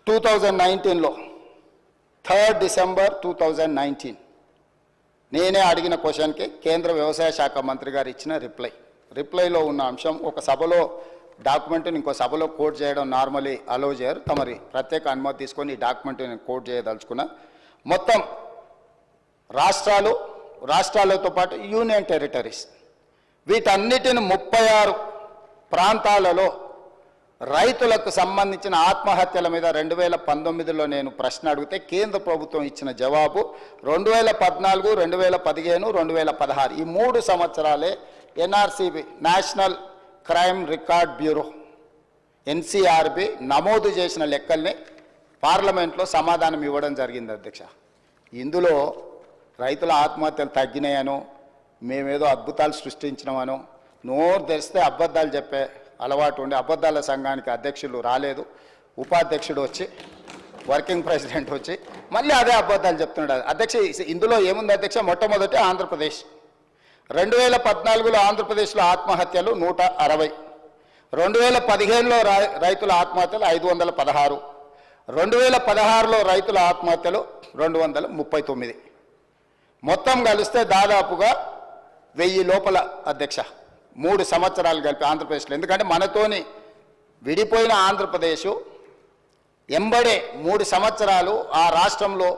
2019లో 3 December 2019 నేనే అడిగిన క్వశ్చన్కి కేంద్ర వ్యవసాయ శాఖ మంత్రి గారు ఇచ్చిన రిప్లైలో ఉన్న అంశం ఒక సభలో డాక్యుమెంట్ని ఇంకో సభలో కోట్ చేయడం నార్మలీ అలో చేయరు. తమరి ప్రత్యేక అనుమతి తీసుకొని ఈ డాక్యుమెంట్ని కోట్ చేయదలుచుకున్నా. మొత్తం రాష్ట్రాలతో పాటు యూనియన్ టెరిటరీస్ వీటన్నిటిని 36 ప్రాంతాలలో రైతులకు సంబంధించిన ఆత్మహత్యల మీద 2019లో నేను ప్రశ్న అడిగితే కేంద్ర ప్రభుత్వం ఇచ్చిన జవాబు 2014, 2015, 2016 ఈ 3 సంవత్సరాలే NRCB national crime record bureau NCRB నమోదు చేసిన లెక్కల్ని పార్లమెంట్లో సమాధానం ఇవ్వడం జరిగింది అధ్యక్ష. ఇందులో రైతుల ఆత్మహత్యలు తగ్గినాయనో మేమేదో అద్భుతాలు సృష్టించినామనో నోరు తెరిస్తే అబద్ధాలు చెప్పే అలవాటు ఉండి అబద్ధాల సంఘానికి అధ్యక్షులు రాలేదు, ఉపాధ్యక్షుడు వచ్చి వర్కింగ్ ప్రెసిడెంట్ వచ్చి మళ్ళీ అదే అబద్ధాలు చెప్తున్నాడు అధ్యక్ష. ఇందులో ఏముంది అధ్యక్ష? మొట్టమొదటి ఆంధ్రప్రదేశ్ 2014లో ఆంధ్రప్రదేశ్లో ఆత్మహత్యలు 160, 2015లో రైతుల ఆత్మహత్యలు 516, 2016లో రైతుల ఆత్మహత్యలు 239, మొత్తం కలిస్తే దాదాపుగా 1000 లోపల అధ్యక్ష 3 సంవత్సరాలు కలిపి ఆంధ్రప్రదేశ్లో. ఎందుకంటే మనతోని విడిపోయిన ఆంధ్రప్రదేశ్ ఎంబడే 3 సంవత్సరాలు ఆ రాష్ట్రంలో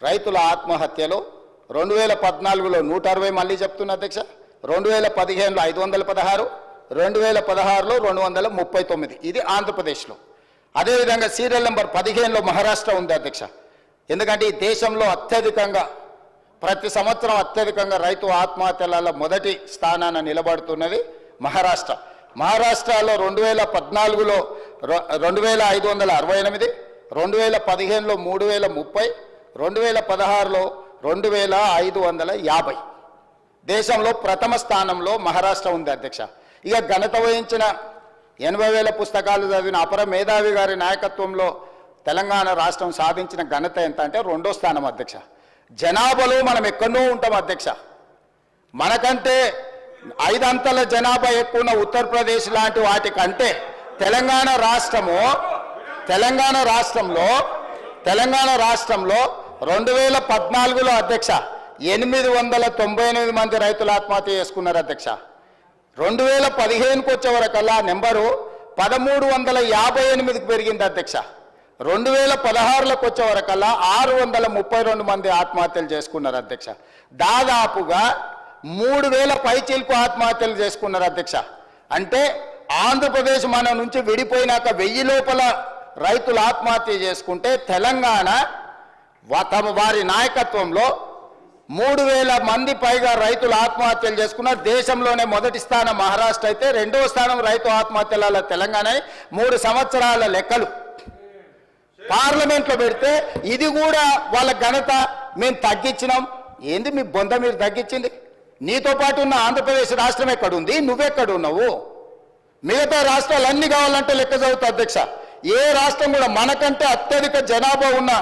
రైతుల ఆత్మహత్యలు 2014లో 160 మళ్ళీ చెప్తున్నా అధ్యక్ష, 2015లో 516, 2016లో 239 ఇది ఆంధ్రప్రదేశ్లో. అదేవిధంగా సీరియల్ నెంబర్ 15లో మహారాష్ట్ర ఉంది అధ్యక్ష. ఎందుకంటే ఈ దేశంలో అత్యధికంగా ప్రతి సంవత్సరం అత్యధికంగా రైతు ఆత్మహత్యలలో మొదటి స్థానాన నిలబడుతున్నది మహారాష్ట్ర. మహారాష్ట్రలో 2014లో 2568, 2015లో 3030, 2016లో 2550. దేశంలో ప్రథమ స్థానంలో మహారాష్ట్ర ఉంది అధ్యక్ష. ఇక ఘనత వహించిన 80,000 పుస్తకాలు చదివిన అపర మేధావి గారి నాయకత్వంలో తెలంగాణ రాష్ట్రం సాధించిన ఘనత ఎంత అంటే 2వ స్థానం అధ్యక్ష. జనాభాలో మనం ఎక్కడో ఉంటాం అధ్యక్ష. మనకంటే 5 అంతల జనాభా ఎక్కువ ఉన్న ఉత్తరప్రదేశ్ లాంటి వాటికంటే తెలంగాణ రాష్ట్రంలో 2014లో అధ్యక్ష 898 మంది రైతులు ఆత్మహత్య చేసుకున్నారు అధ్యక్ష. 2015కు వచ్చే వరకల్లా నెంబరు 1358కి పెరిగింది అధ్యక్ష. 2016లోకి వచ్చే వరకల్లా 632 మంది ఆత్మహత్యలు చేసుకున్నారు అధ్యక్ష. దాదాపుగా 3000 పైచీలకు ఆత్మహత్యలు చేసుకున్నారు అధ్యక్ష. అంటే ఆంధ్రప్రదేశ్ మన నుంచి విడిపోయినాక 1000 లోపల రైతులు ఆత్మహత్య చేసుకుంటే తెలంగాణ వారి నాయకత్వంలో 3000 మంది పైగా రైతులు ఆత్మహత్యలు చేసుకున్నారు. దేశంలోనే మొదటి స్థానం మహారాష్ట్ర అయితే 2వ స్థానం రైతు ఆత్మహత్యల తెలంగాణ. 3 సంవత్సరాల లెక్కలు పార్లమెంట్లో పెడితే ఇది కూడా వాళ్ళ ఘనత మేము తగ్గించినాం. ఏంది మీ బొంద మీరు తగ్గించింది? నీతో పాటు ఉన్న ఆంధ్రప్రదేశ్ రాష్ట్రం ఎక్కడుంది? నువ్వెక్కడున్నావు? మిగతా రాష్ట్రాలు అన్ని కావాలంటే లెక్క చదువుతా అధ్యక్ష. ఏ రాష్ట్రం కూడా మనకంటే అత్యధిక జనాభా ఉన్న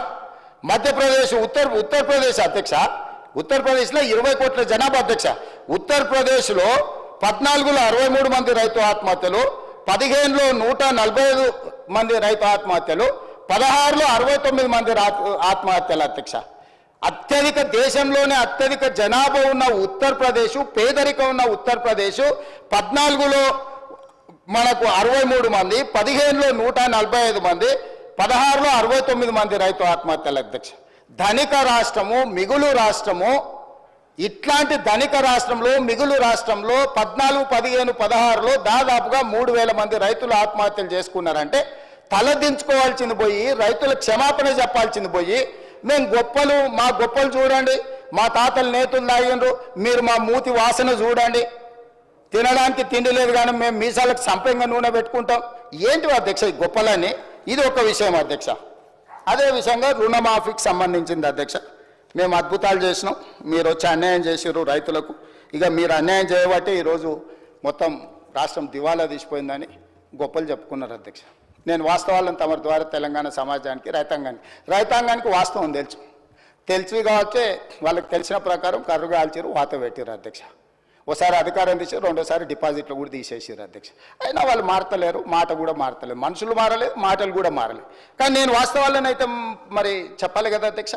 మధ్యప్రదేశ్ ఉత్తరప్రదేశ్ అధ్యక్ష. ఉత్తరప్రదేశ్లో 20 కోట్ల జనాభా అధ్యక్ష. ఉత్తరప్రదేశ్లో 14లో 63 మంది రైతు ఆత్మహత్యలు, 15లో 145 మంది రైతు ఆత్మహత్యలు, 16లో 69 మంది ఆత్మహత్యలు అధ్యక్ష. దేశంలోనే అత్యధిక జనాభా ఉన్న ఉత్తరప్రదేశ్, పేదరికం ఉన్న ఉత్తరప్రదేశ్ 14లో మనకు 63 మంది, 15లో 145 మంది, 16లో 69 మంది రైతు ఆత్మహత్యలు అధ్యక్ష. ధనిక రాష్ట్రము, మిగులు రాష్ట్రము, ఇట్లాంటి ధనిక రాష్ట్రంలో మిగులు రాష్ట్రంలో 14, 15, 16లో దాదాపుగా 3000 మంది రైతులు ఆత్మహత్యలు చేసుకున్నారంటే తలదించుకోవాల్సింది పోయి రైతుల క్షమాపణ చెప్పాల్సింది పోయి మేము మా గొప్పలు చూడండి, మా తాతలు నేతులు తాగిండ్రు, మీరు మా మూతి వాసన చూడండి, తినడానికి తిండి లేదు కానీ మేము మీసాలకు సంపంగా నూనె పెట్టుకుంటాం. ఏంటి అధ్యక్ష ఈ గొప్పలని? ఇది ఒక విషయం అధ్యక్ష. అదే విషయంగా రుణమాఫీకి సంబంధించింది అధ్యక్ష. మేము అద్భుతాలు చేసినాం, మీరు వచ్చి అన్యాయం చేసారు రైతులకు. ఇక మీరు అన్యాయం చేయబట్టి ఈరోజు మొత్తం రాష్ట్రం దివాలా తీసిపోయిందని గొప్పలు చెప్పుకున్నారు అధ్యక్ష. నేను వాస్తవాలను తమ ద్వారా తెలంగాణ సమాజానికి రైతాంగానికి వాస్తవం తెలుసు కాబట్టి వాళ్ళకి తెలిసిన ప్రకారం కర్రు కాల్చారు, వాత పెట్టారు అధ్యక్ష. ఒకసారి అధికారం తీసి రెండోసారి డిపాజిట్లు కూడా తీసేసారు అధ్యక్ష. అయినా వాళ్ళు మారతలేరు, మాట కూడా మారతలేరు, మనుషులు మారలేదు, మాటలు కూడా మారలేదు. కానీ నేను వాస్తవాలను అయితే మరి చెప్పాలి కదా అధ్యక్ష.